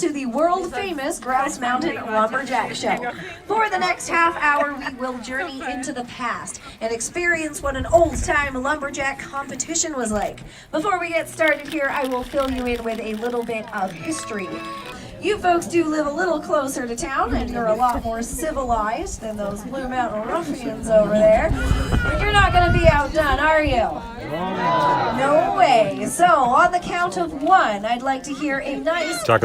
to the world-famous Grouse Mountain Lumberjack Show. For the next half hour, we will journey into the past and experience what an old-time lumberjack competition was like. Before we get started here, I will fill you in with a little bit of history. You folks do live a little closer to town, and you're a lot more civilized than those Blue Mountain ruffians over there. But you're not going to be outdone, are you? No way. So, on the count of one, I'd like to hear a nice light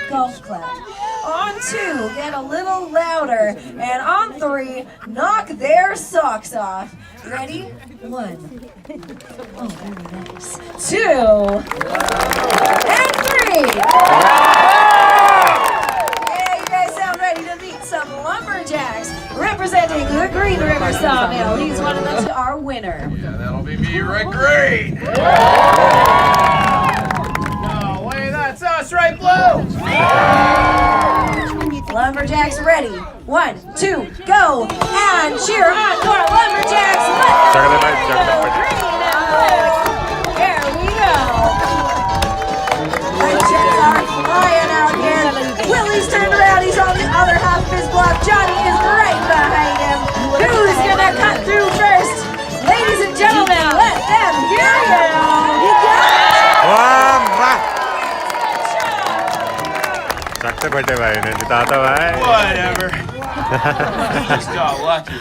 golf clap. On two, get a little louder. And on three, knock their socks off. Ready? One. Oh, very nice. Two. And three. Some lumberjacks representing the Green River Sawmill. He's one of them, our winner. Yeah, that'll be me right great. No way, that's us right, Blue. Lumberjacks ready. 1, 2, go. And cheer on for Lumberjacks. There we go. The jets are flying out here. Willie's turned around. He's on the other half of his block. Johnny is right behind him. Who's gonna cut through first? Ladies and gentlemen, let them hear you. Whatever. You just got lucky.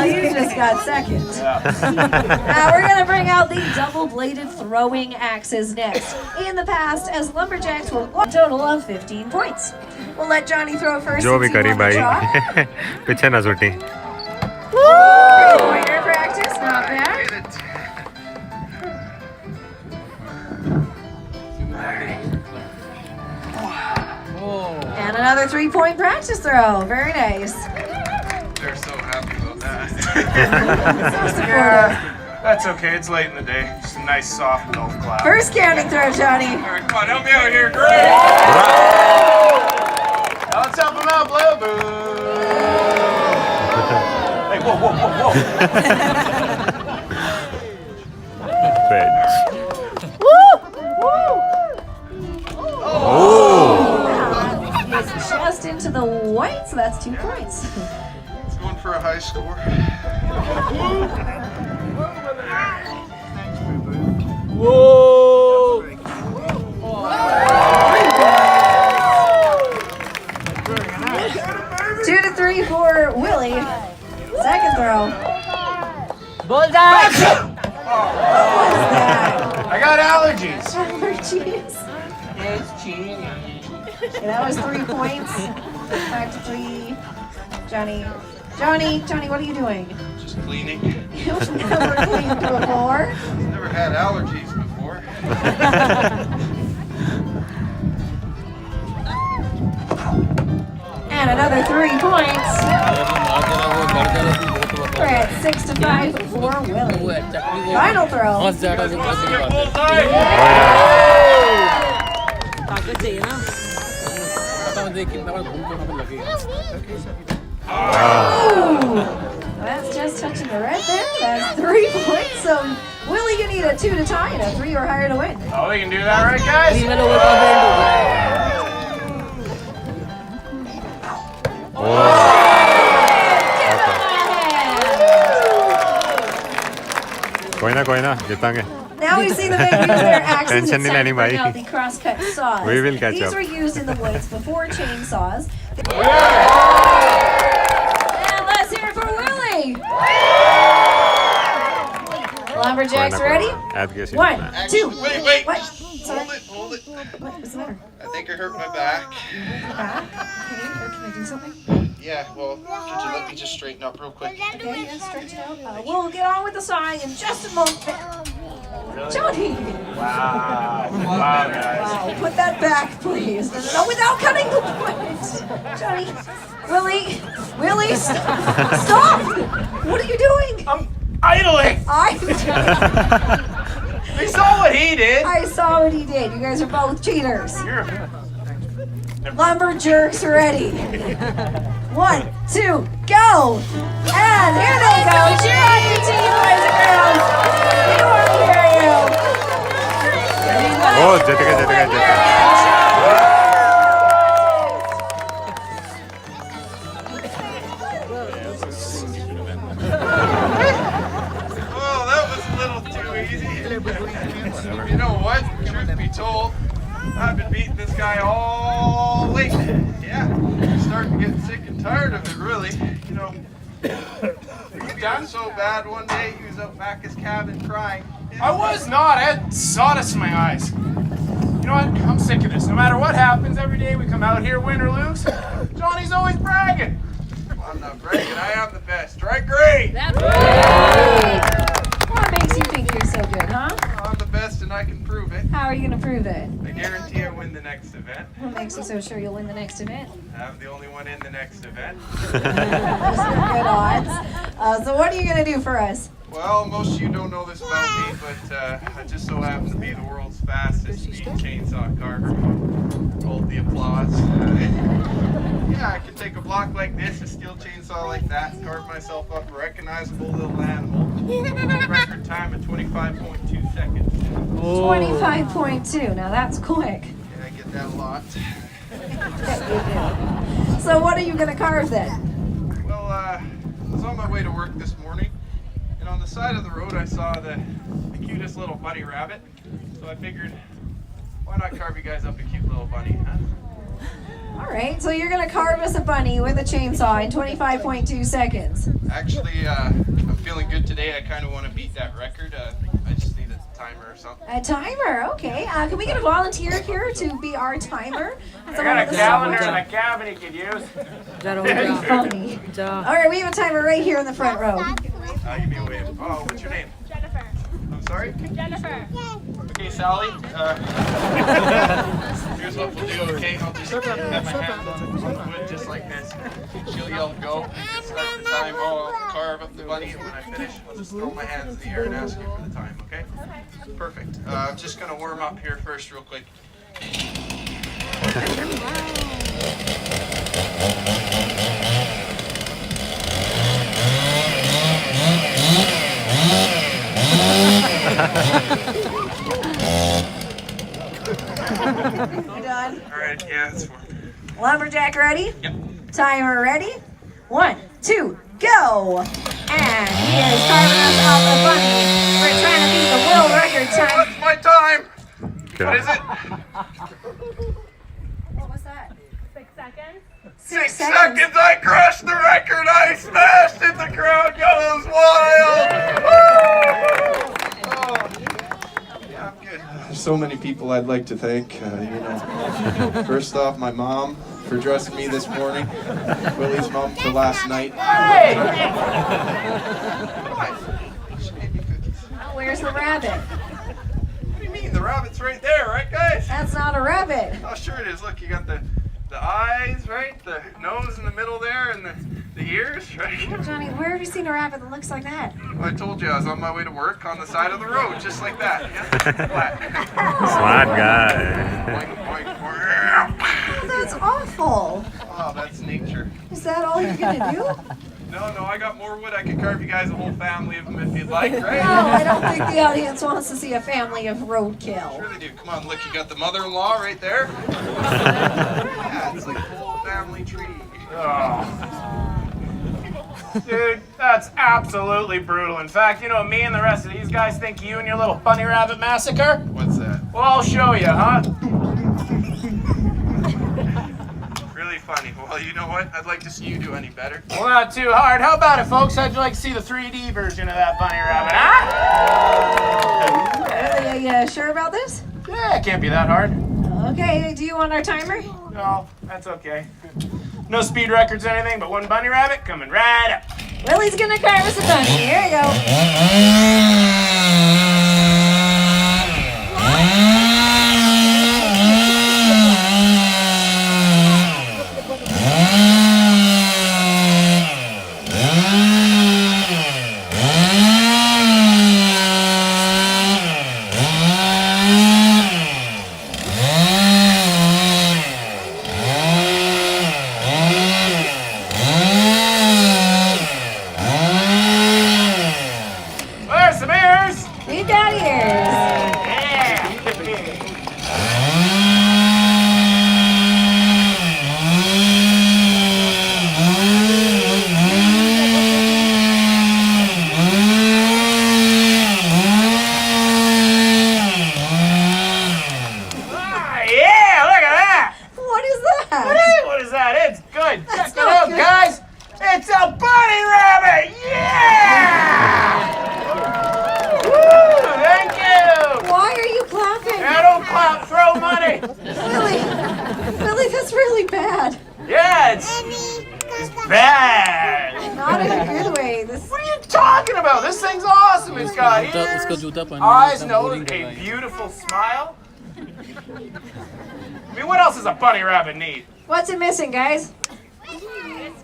You just got second. We're going to bring out the double-bladed throwing axes next. In the past, as lumberjacks were a total of 15 points. We'll let Johnny throw first. जो भी करी भाई पीछे ना छूटी. Three-pointer practice, not bad. And another 3-point practice throw. Very nice. They're so happy about that. So supportive. That's okay, it's late in the day. Just a nice soft golf clap. First counting throw, Johnny. All right, come on, help me out here. Great! Now let's help him out, Blue. Boo. Hey, whoa, whoa, whoa, whoa. He's just into the white, so that's 2 points. It's going for a high score. Whoa! 2 to 3 for Willie. Second throw. Bullseye! What was that? I got allergies. Allergies. It's cheating. Okay, that was 3 points. 5 to 3. Johnny, what are you doing? Just cleaning. You've never cleaned before. Never had allergies before. And another 3 points. We're at 6 to 5 for Willie. Final throw. That's just touching the red there. That's 3 points. So, Willie, you need a 2 to tie and a 3 or higher to win. Oh, we can do that, right, guys? कोई ना जीतांगे. Now we see the men use their axes. Tension नहीं लेनी भाई. out the crosscut saws. We will catch These up. were used in the woods before chainsaws. And let's hear it for Willie. Lumberjacks ready? 1, 2. Wait. What? Hold it. What's the matter? I think I hurt my back. Back? Okay, or can I do something? Yeah, well, could you let me just straighten up real quick? Okay, yeah, stretch it out. We'll get on with the sawing in just a moment. Johnny! Wow, guys. Wow, put that back, please. No, without cutting the point. Johnny, Willie, stop! What are you doing? I'm idling. We saw what he did. I saw what he did. You guys are both cheaters. You're Lumberjacks ready. 1, 2, go! And here they go. Cheer on your team, boys and girls. We want to hear you. Oh, जीत गए. Oh, that was a little too easy. You know what? Truth be told, I've been beating this guy all week. Yeah, I'm starting to get sick and tired of it, really. You know, he got so bad one day, he was out back his cabin crying. I was not. I had sawdust in my eyes. You know what? I'm sick of this. No matter what happens, every day we come out here, win or lose, Johnny's always bragging. Well, I'm not bragging. I am the best. Right, great. What makes you think you're so good, huh? I'm the best, and I can prove it. How are you going to prove it? I guarantee I win the next event. What makes you so sure you'll win the next event? I'm the only one in the next event. Those are good odds. So what are you going to do for us? Well, most of you don't know this about me, but I just so happen to be the world's fastest speed chainsaw carver. Hold the applause. Yeah, I can take a block like this, a steel chainsaw like that, carve myself up a recognizable little animal. Record time of 25.2 seconds. 25.2. Now that's quick. Yeah, I get that a lot. So what are you going to carve then? Well, I was on my way to work this morning, and on the side of the road I saw the cutest little bunny rabbit. So I figured, why not carve you guys up a cute little bunny, huh? All right, so you're going to carve us a bunny with a chainsaw in 25.2 seconds. Actually, I'm feeling good today. I kind of want to beat that record. I just need a timer or something. A timer, okay. Can we get a volunteer here to be our timer? I got a calendar in the cabin you could use. Funny. All right, we have a timer right here in the front row. Give me a wave. Oh, what's your name? Jennifer. I'm sorry? Jennifer. Okay, Sally. Here's what we'll do, okay? I'll just have my hands on the wood just like this. She'll yell go. Start the time. I'll carve up the bunny, and when I finish, I'll just throw my hands in the air and ask you for the time, okay? Perfect. I'm just going to warm up here first real quick. You done? All right, yeah, it's warm. Lumberjack ready? Yep. Timer ready? 1, 2, go! And he is carving us up a bunny. We're trying to beat the world record time. What's my time? Go. What is it? What was that? 6 seconds. 6 seconds. I crushed the record. I smashed it. The crowd goes wild. Oh. Yeah, I'm good. There's so many people I'd like to thank. First off, my mom for dressing me this morning. Willie's mom for last night. She made me cookies. Oh, where's the rabbit? What do you mean? The rabbit's right there, right, guys? That's not a rabbit. Oh, sure it is. Look, you got the eyes, right? The nose in the middle there, and the ears, right? Johnny, where have you seen a rabbit that looks like that? I told you I was on my way to work on the side of the road, just like that. Yeah? Flat. Smart guy. Boing, boing, boing. That's awful. Oh, that's nature. Is that all you're gonna do? No, I got more wood. I could carve you guys a whole family of them if you'd like, right? No, I don't think the audience wants to see a family of roadkill. Sure they do. Come on, look, you got the mother-in-law right there. Yeah, it's like a whole family tree. Oh. Dude, that's absolutely brutal. In fact, you know what me and the rest of these guys think you and your little bunny rabbit massacre? What's that? Well, I'll show you, huh? Really funny. Well, you know what? I'd like to see you do any better. Well, not too hard. How about it, folks? How'd you like to see the 3D version of that bunny rabbit, huh? Really, are you sure about this? Yeah, it can't be that hard. Okay, do you want our timer? No, that's okay. No speed records or anything, but one bunny rabbit coming right up. Willie's gonna carve us a bunny. Here we go. Where's some ears? We've got ears. Yeah, really bad. Yeah, it's bad. Not in a good way. This What are you talking about? This thing's awesome. It's got ears, eyes, nose, a beautiful smile. I mean, what else does a bunny rabbit need? What's it missing, guys?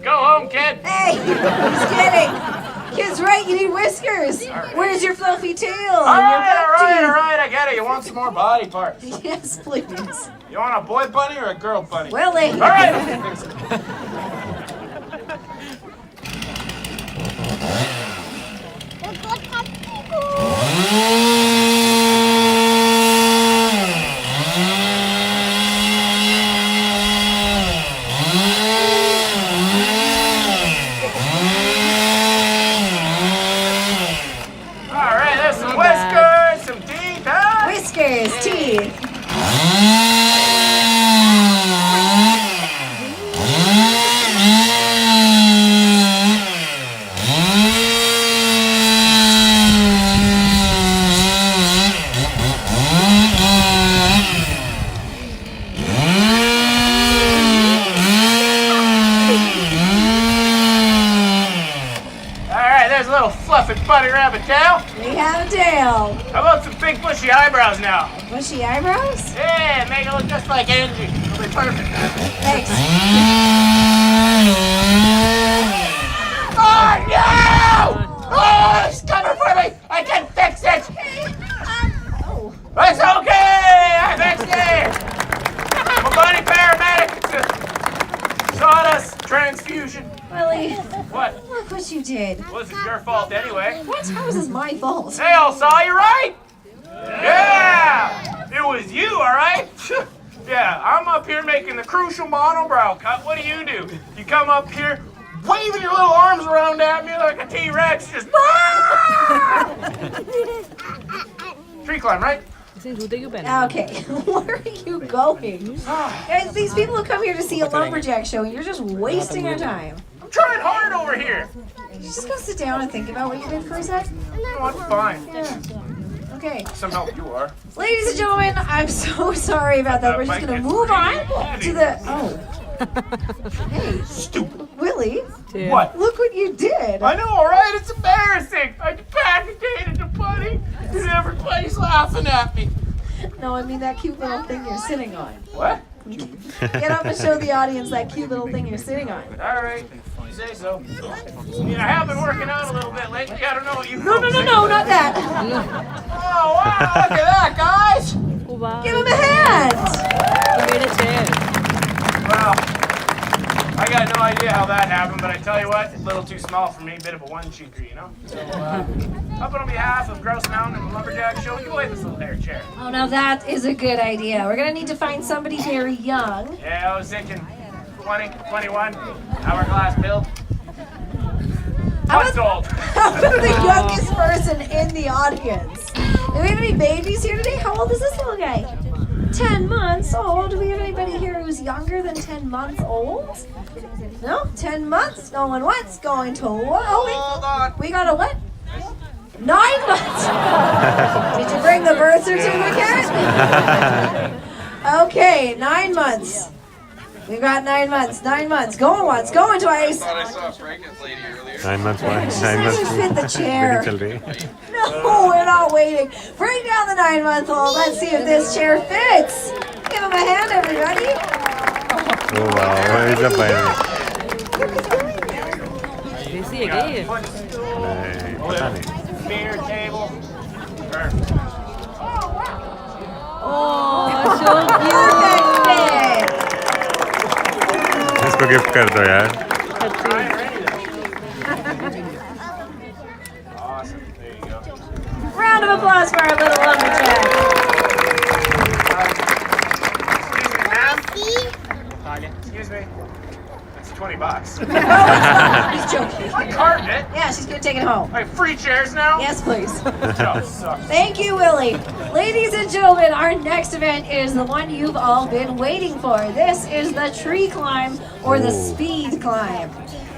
Go home, kid. Hey, he's kidding. Kid's right, you need whiskers. Where's your fluffy tail? All right, I get it. You want some more body parts. Yes, please. You want a boy bunny or a girl bunny? Willie. All right. All right, there's some whiskers, some teeth, huh? Whiskers, teeth. There's a little fluffy bunny rabbit tail. We have a tail. How about some big bushy eyebrows now? Bushy eyebrows? Yeah, make it look just like Angie. It'll be perfect. Thanks. Oh no! Oh, it's coming for me! I can fix it! Oh. It's okay! I fixed it! I'm a bunny paramedic. It's a sawdust transfusion. Willie, What? look what you did. Well, this is your fault anyway. What? How is this my fault? Hey, old saw, you right? Yeah! It was you, all right? Yeah, I'm up here making the crucial monobrow cut. What do? You come up here waving your little arms around at me like a T-Rex, just tree climb, right? Okay, where are you going? Guys, these people who come here to see a lumberjack show, and you're just wasting your time. I'm trying hard over here. You're just gonna sit down and think about what you did for a sec? No, I'm fine. Yeah. Okay. Some help you are. Ladies and gentlemen, I'm so sorry about that. We're just gonna move on to the. Oh. Hey, Stupid. Willie, What? look what you did. I know, all right? It's embarrassing. I decapitated the bunny, and everybody's laughing at me. No, I mean that cute little thing you're sitting on. What? Get up and show the audience that cute little thing you're sitting on. All right, you say so. I have been working out a little bit lately. I don't know what you. No, not that. Oh wow! Look at that, guys. Give him a hand. Well, I got no idea how that happened, but I tell you what, a little too small for me, bit of a one-cheeker, you know? So, up on behalf of Grouse Mountain Lumberjack Show, you away this little hair chair. Oh, now that is a good idea. We're gonna need to find somebody very young. Yeah, I was thinking 20, 21, hourglass build. What's old? How about the youngest person in the audience? Do we have any babies here today? How old is this little guy? 10 months old. Do we have anybody here who's younger than 10 months old? No? 10 months? No one wants going to what? Oh, Hold on. we got a what? 9 months. Did you bring the birth certificate? Okay, 9 months. We've got 9 months. 9 months. Going once, going twice. I thought I saw a pregnant lady earlier. 9 months, why? 9 Just months. fit the chair. Waiting till day. No, we're not waiting. Bring down the 9-month-old. Let's see if this chair fits. Give him a hand, everybody. Oh wow, what is up, baby? Pata nahi. Beer table. Perfect. Perfect fit. इसको gift कर दो यार. Awesome. There you go. Round of applause for our little lumberjack. Excuse me, ma'am. Excuse me. That's $20. He's joking. I carved it. Yeah, she's gonna take it home. All right, free chairs now. Yes, please. This job sucks. Thank you, Willie. Ladies and gentlemen, our next event is the one you've all been waiting for. This is the tree climb or the speed climb.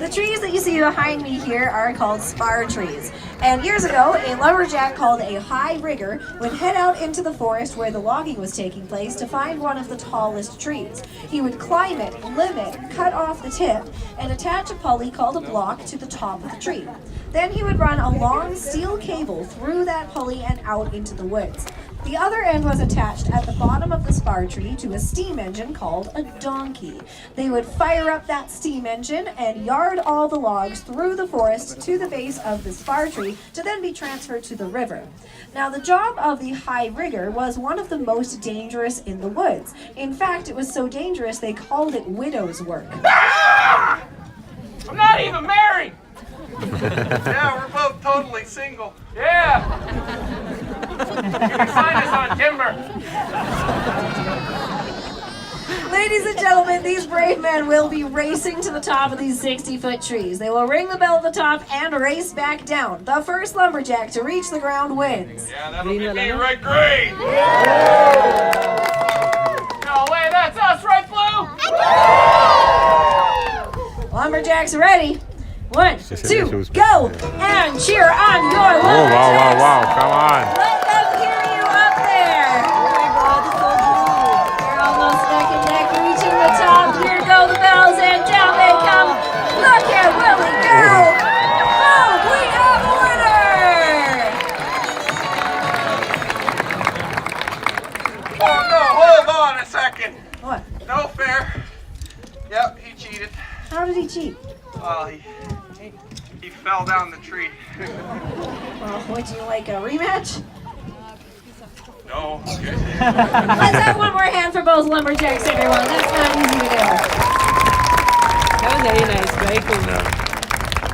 The trees that you see behind me here are called spar trees. And years ago, a lumberjack called a high rigger would head out into the forest where the logging was taking place to find one of the tallest trees. He would climb it, limb it, cut off the tip, and attach a pulley called a block to the top of the tree. Then he would run a long steel cable through that pulley and out into the woods. The other end was attached at the bottom of the spar tree to a steam engine called a donkey. They would fire up that steam engine and yard all the logs through the forest to the base of the spar tree to then be transferred to the river. Now, the job of the high rigger was one of the most dangerous in the woods. In fact, it was so dangerous they called it widow's work. Ah! I'm not even married. Yeah, we're both totally single. Yeah. You can find us on Timber. Ladies and gentlemen, these brave men will be racing to the top of these 60-foot trees. They will ring the bell at the top and race back down. The first lumberjack to reach the ground wins. Yeah, that'll be me, right? Great. No way, that's us, right, Blue? Lumberjacks ready. 1, 2, go! And cheer on your Oh, wow, lumberjacks. wow, wow. Come on. Let them hear you up there. You're almost neck and neck reaching the top. Here go the bells and down they come. Look at Willie go. Oh, we have a winner. Oh, no, hold on a second. What? No fair. Yep, he cheated. How did he cheat? Well, he fell down the tree. Well, would you like a rematch? No. Let's have one more hand for both lumberjacks, everyone. That's not easy to do. That was very nice, very cool.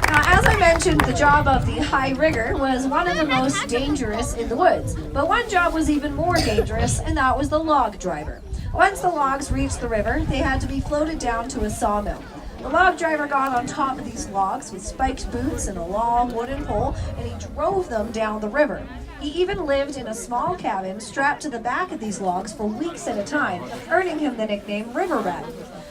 Now, as I mentioned, the job of the high rigger was one of the most dangerous in the woods. But one job was even more dangerous, and that was the log driver. Once the logs reached the river, they had to be floated down to a sawmill. The log driver got on top of these logs with spiked boots and a long wooden pole, and he drove them down the river. He even lived in a small cabin strapped to the back of these logs for weeks at a time, earning him the nickname River Rat.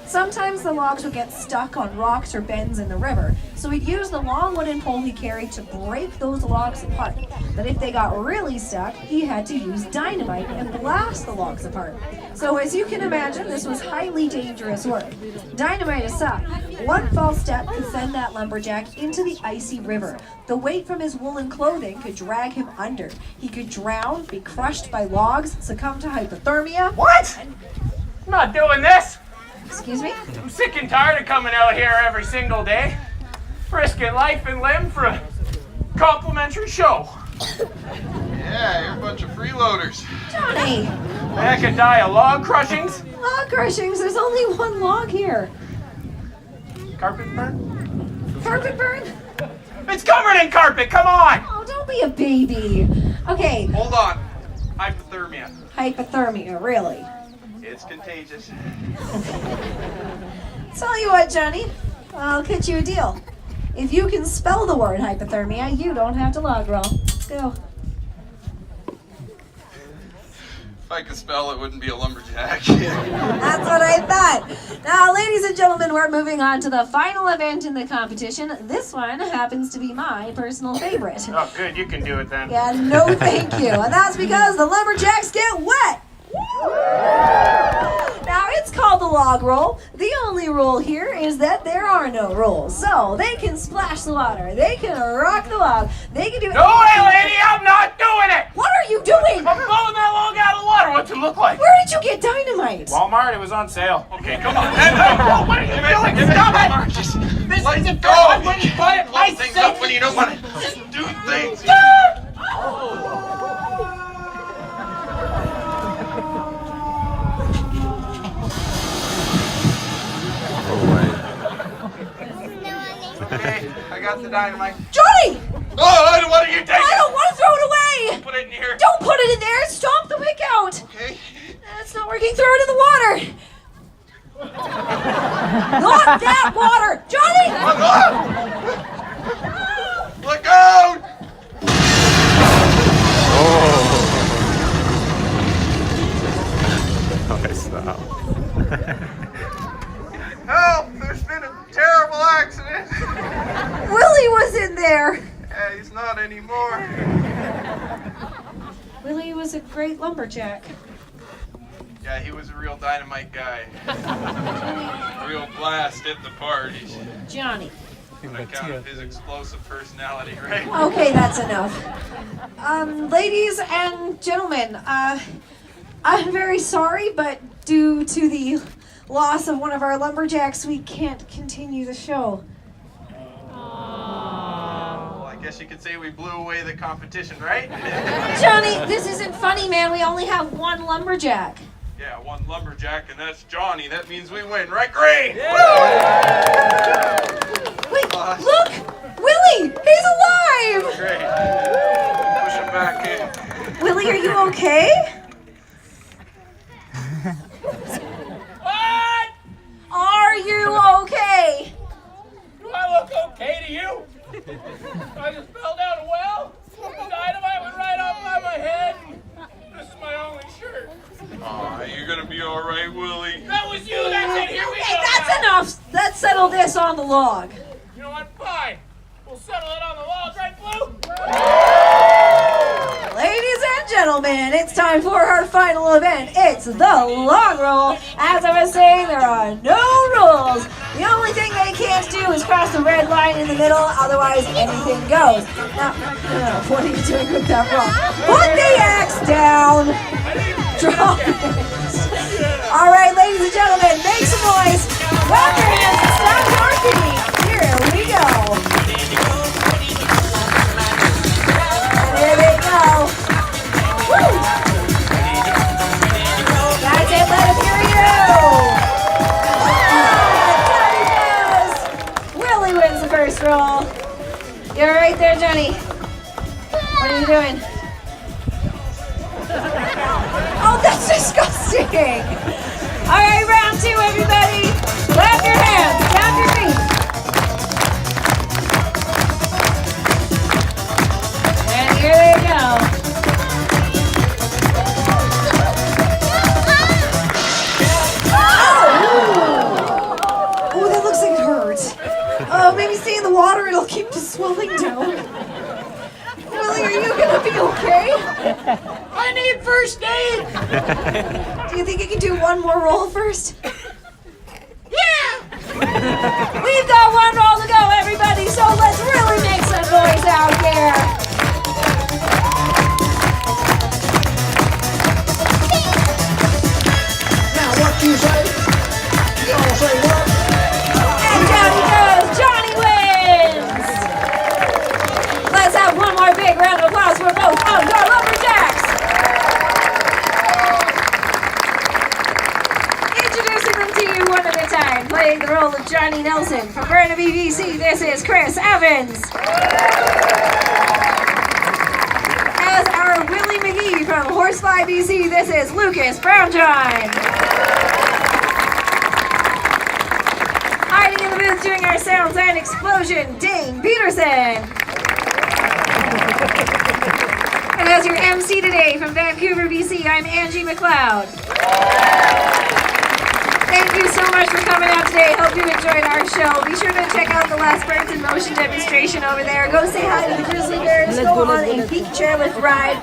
Sometimes the logs would get stuck on rocks or bends in the river, so he'd use the long wooden pole he carried to break those logs apart. But if they got really stuck, he had to use dynamite and blast the logs apart. So as you can imagine, this was highly dangerous work. Dynamite aside, one false step could send that lumberjack into the icy river. The weight from his woolen clothing could drag him under. He could drown, be crushed by logs, succumb to hypothermia. What? I'm not doing this. Excuse me? I'm sick and tired of coming out here every single day, risking life and limb for a complimentary show. Yeah, you're a bunch of freeloaders. Johnny! I could die of log crushings, Log crushings, there's only one log here. carpet burn. Carpet burn? It's covered in carpet, come on! Oh, don't be a baby. Okay, Hold on. Hypothermia. hypothermia, really. It's contagious. Tell you what, Johnny, I'll cut you a deal. If you can spell the word hypothermia, you don't have to log roll. Let's go. If I could spell, it wouldn't be a lumberjack. That's what I thought. Now, ladies and gentlemen, we're moving on to the final event in the competition. This one happens to be my personal favorite. Oh, good, you can do it then. Yeah, no thank you. And that's because the lumberjacks get wet. Now, it's called the log roll. The only rule here is that there are no rules. So, they can splash the water, they can rock the log, they can do No way, lady, I'm not doing it! What are you doing? I'm blowing that log out of the water, what's it look like? Where did you get dynamite? Walmart, it was on sale. Okay, come on. Whoa, what are you doing? Stop it! This Let isn't go. fair. I'm going to buy it Blow things myself. up when you don't want to do things. Okay, I got the dynamite. Johnny! Oh, what are you taking? I don't want to throw it away! Put it in here. Don't put it in there! Stomp the wick out! Okay. That's not working. Throw it in the water! Not that water! Johnny! Look out! Oh, stop. Help! There's been a terrible accident. there. Yeah, he's not anymore. Willie was a great lumberjack. Yeah, he was a real dynamite guy. Real blast at the parties. Johnny. On account of his explosive personality, right? Okay, that's enough. Ladies and gentlemen, I'm very sorry, but due to the loss of one of our lumberjacks, we can't continue the show. Well, I guess you could say we blew away the competition, right? Johnny, this isn't funny, man. We only have one lumberjack. Yeah, one lumberjack, and that's Johnny. That means we win, right, Green? Wait, look! Willie! He's alive! Great. Push him back in. Willie, are you okay? What? Are you okay? Do I look okay to you? I just fell down a well. Dynamite went right off by my head. This is my only shirt. Aw, you're gonna be all right, Willie. That was you. That's it. Here we Okay, go. that's enough. Let's settle this on the log. You know what? Fine. We'll settle it on the log, right, Blue? Ladies and gentlemen, it's time for our final event. It's the long roll. As I was saying, there are no rules. The only thing they can't do is cross the red line in the middle, otherwise anything goes. Now, no, what are you doing with that rock? Put the axe down. Drop it. All right, ladies and gentlemen, make some noise. Clap your hands and stop your feet. Here we go. There they go. Woo! That's it, let him hear you. Willie wins the first roll. You're right there, Johnny. What are you doing? Oh, that's disgusting. All right, round two, everybody. Clap your hands, tap your feet. And here they go. Oh, that looks like it hurts. Oh, maybe stay in the water, it'll keep the swelling down. Willie, are you gonna be okay? I need first aid. Do you think you can do one more roll first? Yeah. We've got one roll to go, everybody, so let's really make some noise out here. Now what you say? You all say what? And down he goes. Johnny wins. Let's have one more big round of applause for both outdoor lumberjacks. Introducing them to you one at a time, playing the role of Johnny Nelson. From Burnaby, BC, this is Chris Evans. As our Willie McGee from Horsefly, BC, this is Lucas Brownjohn. Hiding in the booth doing our sounds and explosion, Dane Peterson. And as your MC today from Vancouver, BC, I'm Angie McLeod. Thank you so much for coming out today. Hope you enjoyed our show. Be sure to check out the last Birds in Motion demonstration over there. Go say hi to the grizzly bears. Go on a peak chairlift ride.